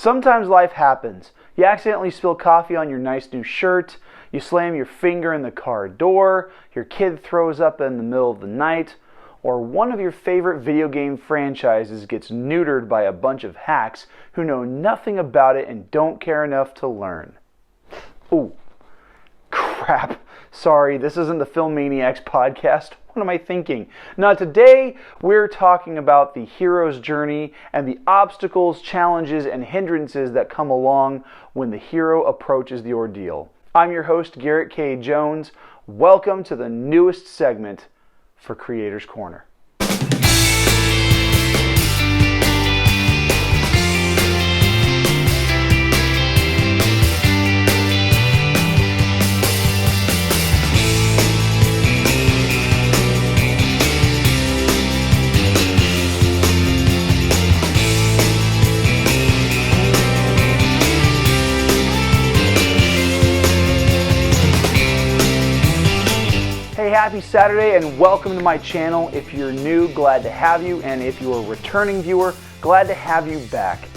Sometimes life happens. You accidentally spill coffee on your nice new shirt, you slam your finger in the car door, your kid throws up in the middle of the night, or one of your favorite video game franchises gets neutered by a bunch of hacks who know nothing about it and don't care enough to learn. Ooh, crap. Sorry, this isn't the Film Maniacs podcast. What am I thinking? Now today we're talking about the hero's journey and the obstacles, challenges, and hindrances that come along when the hero approaches the ordeal. I'm your host, Garrett K. Jones. Welcome to the newest segment for Creators Corner. Hey, happy Saturday and welcome to my channel. If you're new, glad to have you, and if you're a returning viewer, glad to have you back.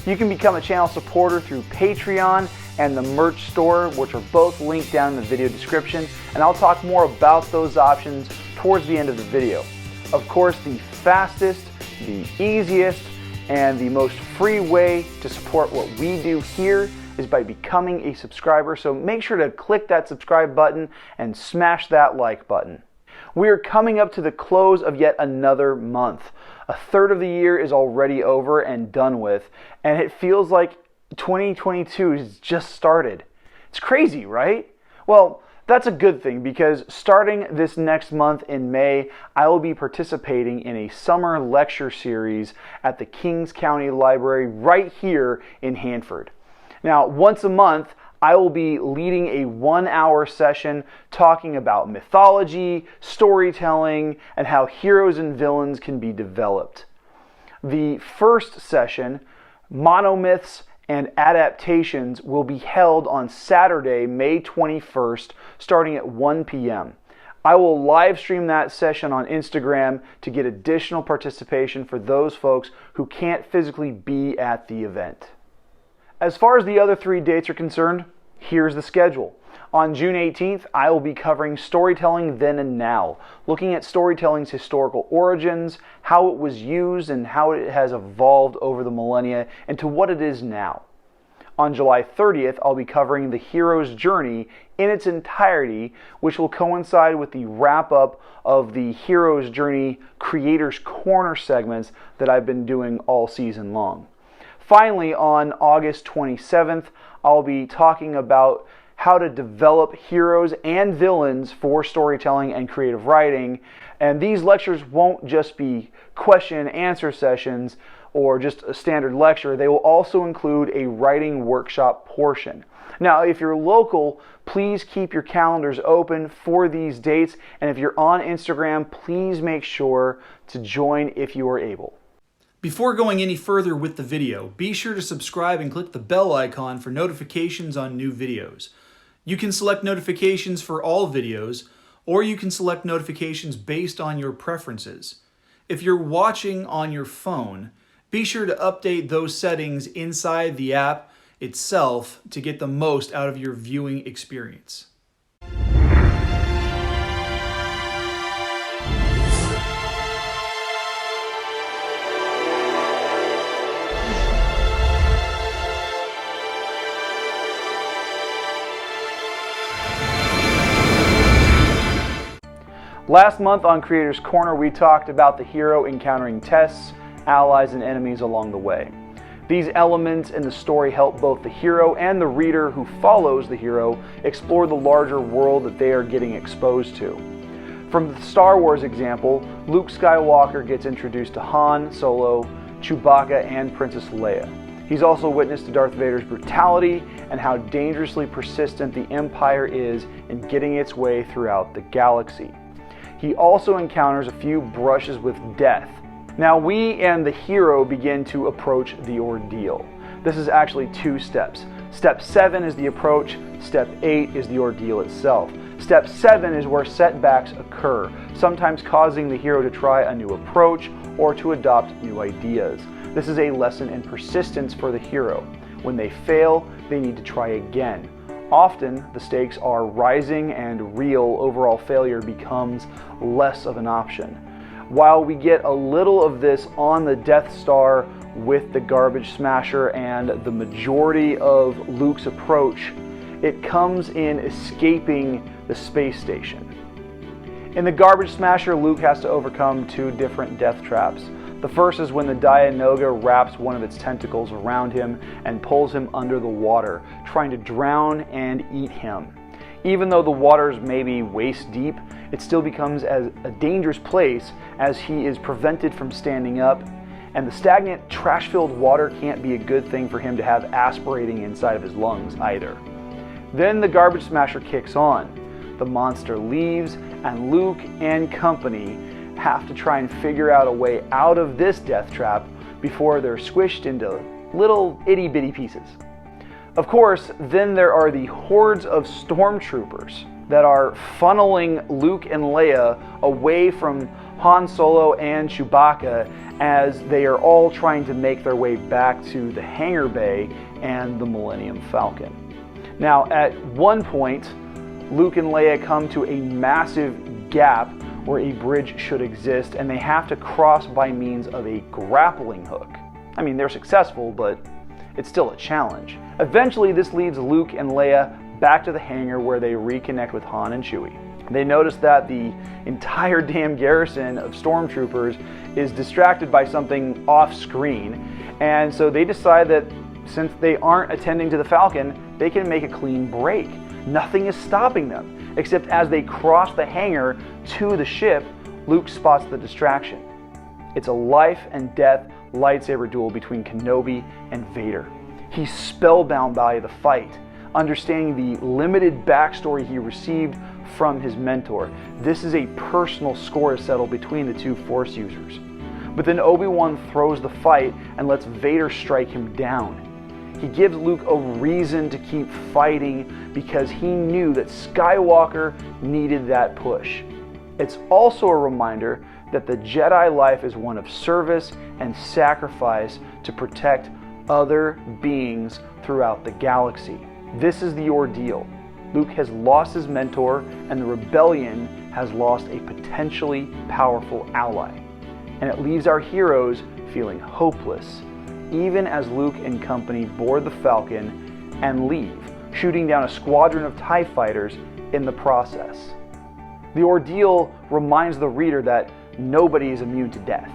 You can become a channel supporter through Patreon and the merch store, which are both linked down in the video description, and I'll talk more about those options towards the end of the video. Of course, the fastest, the easiest, and the most free way to support what we do here is by becoming a subscriber, so make sure to click that subscribe button and smash that like button. We are coming up to the close of yet another month. A third of the year is already over and done with, and it feels like 2022 has just started. It's crazy, right? Well, that's a good thing, because starting this next month in May, I will be participating in a summer lecture series at the Kings County Library right here in Hanford. Now, once a month, I will be leading a 1-hour session talking about mythology, storytelling, and how heroes and villains can be developed. The first session, Monomyths and Adaptations, will be held on Saturday, May 21st, starting at 1 p.m. I will live stream that session on Instagram to get additional participation for those folks who can't physically be at the event. As far as the other 3 dates are concerned, here's the schedule. On June 18th, I will be covering Storytelling Then and Now, looking at storytelling's historical origins, how it was used, and how it has evolved over the millennia into what it is now. On July 30th, I'll be covering the hero's journey in its entirety, which will coincide with the wrap-up of the hero's journey Creators Corner segments that I've been doing all season long. Finally, on August 27th, I'll be talking about how to develop heroes and villains for storytelling and creative writing. And these lectures won't just be question and answer sessions or just a standard lecture. They will also include a writing workshop portion. Now, if you're local, please keep your calendars open for these dates. And if you're on Instagram, please make sure to join if you are able. Before going any further with the video, be sure to subscribe and click the bell icon for notifications on new videos. You can select notifications for all videos, or you can select notifications based on your preferences. If you're watching on your phone, be sure to update those settings inside the app itself to get the most out of your viewing experience. Last month on Creators Corner, we talked about the hero encountering tests, allies, and enemies along the way. These elements in the story help both the hero and the reader who follows the hero explore the larger world that they are getting exposed to. From the Star Wars example, Luke Skywalker gets introduced to Han, Solo, Chewbacca, and Princess Leia. He's also witnessed to Darth Vader's brutality and how dangerously persistent the Empire is in getting its way throughout the galaxy. He also encounters a few brushes with death. Now we and the hero begin to approach the ordeal. This is actually 2 steps. Step 7 is the approach, step 8 is the ordeal itself. Step 7 is where setbacks occur, sometimes causing the hero to try a new approach or to adopt new ideas. This is a lesson in persistence for the hero. When they fail, they need to try again. Often, the stakes are rising and real overall failure becomes less of an option. While we get a little of this on the Death Star with the Garbage Smasher and the majority of Luke's approach, it comes in escaping the space station. In the Garbage Smasher, Luke has to overcome two different death traps. The first is when the Dianoga wraps one of its tentacles around him and pulls him under the water, trying to drown and eat him. Even though the waters may be waist deep, it still becomes as a dangerous place as he is prevented from standing up, and the stagnant, trash-filled water can't be a good thing for him to have aspirating inside of his lungs either. Then the Garbage Smasher kicks on. The monster leaves, and Luke and company have to try and figure out a way out of this death trap before they're squished into little itty-bitty pieces. Of course, then there are the hordes of stormtroopers that are funneling Luke and Leia away from Han Solo and Chewbacca as they are all trying to make their way back to the hangar bay and the Millennium Falcon. Now, at one point, Luke and Leia come to a massive gap where a bridge should exist, and they have to cross by means of a grappling hook. I mean, they're successful, but it's still a challenge. Eventually, this leads Luke and Leia back to the hangar where they reconnect with Han and Chewie. They notice that the entire damn garrison of stormtroopers is distracted by something off-screen, and so they decide that since they aren't attending to the Falcon, they can make a clean break. Nothing is stopping them, except as they cross the hangar to the ship, Luke spots the distraction. It's a life and death lightsaber duel between Kenobi and Vader. He's spellbound by the fight, understanding the limited backstory he received from his mentor. This is a personal score to settle between the two Force users. But then Obi-Wan throws the fight and lets Vader strike him down. He gives Luke a reason to keep fighting because he knew that Skywalker needed that push. It's also a reminder that the Jedi life is one of service and sacrifice to protect other beings throughout the galaxy. This is the ordeal. Luke has lost his mentor, and the rebellion has lost a potentially powerful ally. And it leaves our heroes feeling hopeless, even as Luke and company board the Falcon and leave, shooting down a squadron of TIE fighters in the process. The ordeal reminds the reader that nobody is immune to death.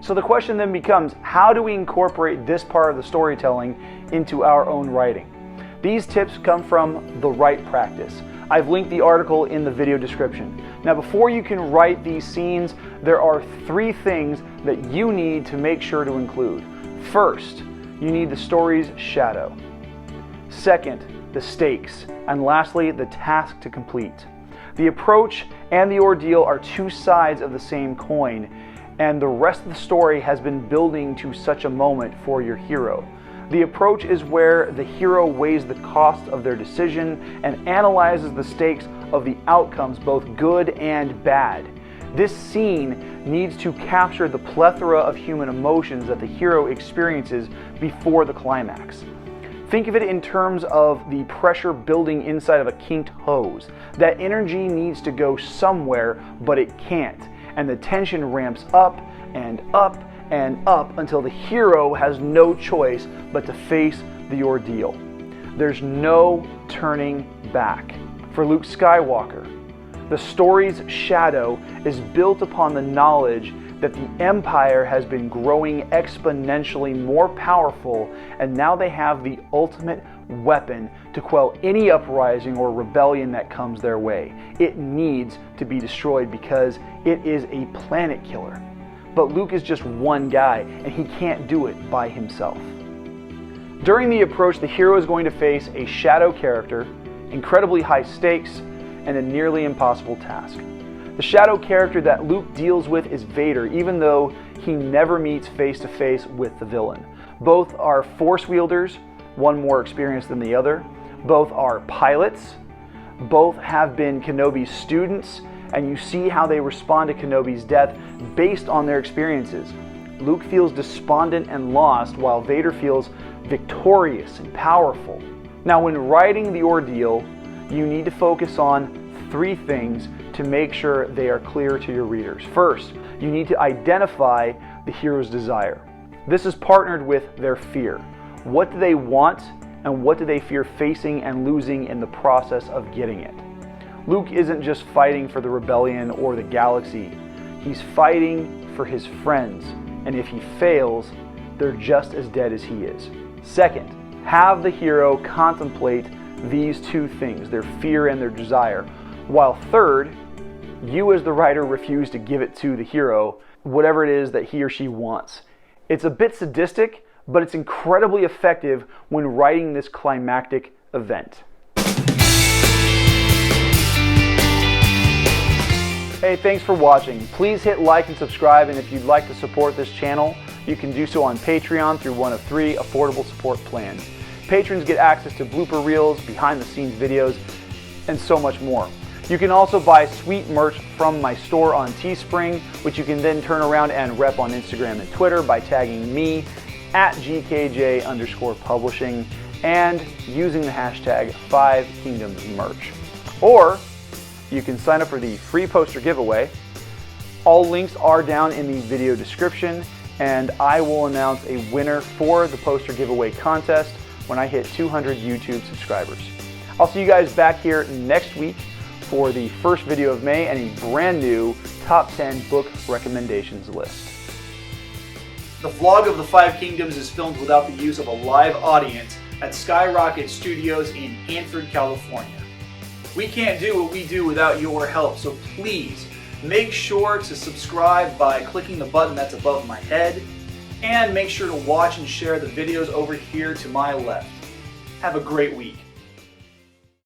So the question then becomes, how do we incorporate this part of the storytelling into our own writing? These tips come from The Right Practice. I've linked the article in the video description. Now, before you can write these scenes, there are 3 things that you need to make sure to include. First, you need the story's shadow. Second, the stakes. And lastly, the task to complete. The approach and the ordeal are 2 sides of the same coin, and the rest of the story has been building to such a moment for your hero. The approach is where the hero weighs the cost of their decision and analyzes the stakes of the outcomes, both good and bad. This scene needs to capture the plethora of human emotions that the hero experiences before the climax. Think of it in terms of the pressure building inside of a kinked hose. That energy needs to go somewhere, but it can't. And the tension ramps up and up and up until the hero has no choice but to face the ordeal. There's no turning back. For Luke Skywalker, the story's shadow is built upon the knowledge that the Empire has been growing exponentially more powerful, and now they have the ultimate weapon to quell any uprising or rebellion that comes their way. It needs to be destroyed because it is a planet killer. But Luke is just one guy, and he can't do it by himself. During the approach, the hero is going to face a shadow character, incredibly high stakes, and a nearly impossible task. The shadow character that Luke deals with is Vader, even though he never meets face-to-face with the villain. Both are force wielders, one more experienced than the other. Both are pilots. Both have been Kenobi's students, and you see how they respond to Kenobi's death based on their experiences. Luke feels despondent and lost, while Vader feels victorious and powerful. Now, when writing the Ordeal, you need to focus on 3 things to make sure they are clear to your readers. First, you need to identify the hero's desire. This is partnered with their fear. What do they want, and what do they fear facing and losing in the process of getting it? Luke isn't just fighting for the rebellion or the galaxy. He's fighting for his friends, and if he fails, they're just as dead as he is. Second, have the hero contemplate these 2 things, their fear and their desire, while third, you as the writer refuse to give it to the hero, whatever it is that he or she wants. It's a bit sadistic, but it's incredibly effective when writing this climactic event. Hey, thanks for watching. Please hit like and subscribe, and if you'd like to support this channel, you can do so on Patreon through one of 3 affordable support plans. Patrons get access to blooper reels, behind-the-scenes videos, and so much more. You can also buy sweet merch from my store on Teespring, which you can then turn around and rep on Instagram and Twitter by tagging me at GKJ_publishing and using the hashtag 5kingdomsmerch. Or you can sign up for the free poster giveaway. All links are down in the video description, and I will announce a winner for the poster giveaway contest when I hit 200 YouTube subscribers. I'll see you guys back here next week for the first video of May and a brand new top 10 book recommendations list. The vlog of the 5 Kingdoms is filmed without the use of a live audience at Skyrocket Studios in Hanford, California. We can't do what we do without your help, so please make sure to subscribe by clicking the button that's above my head, and make sure to watch and share the videos over here to my left. Have a great week.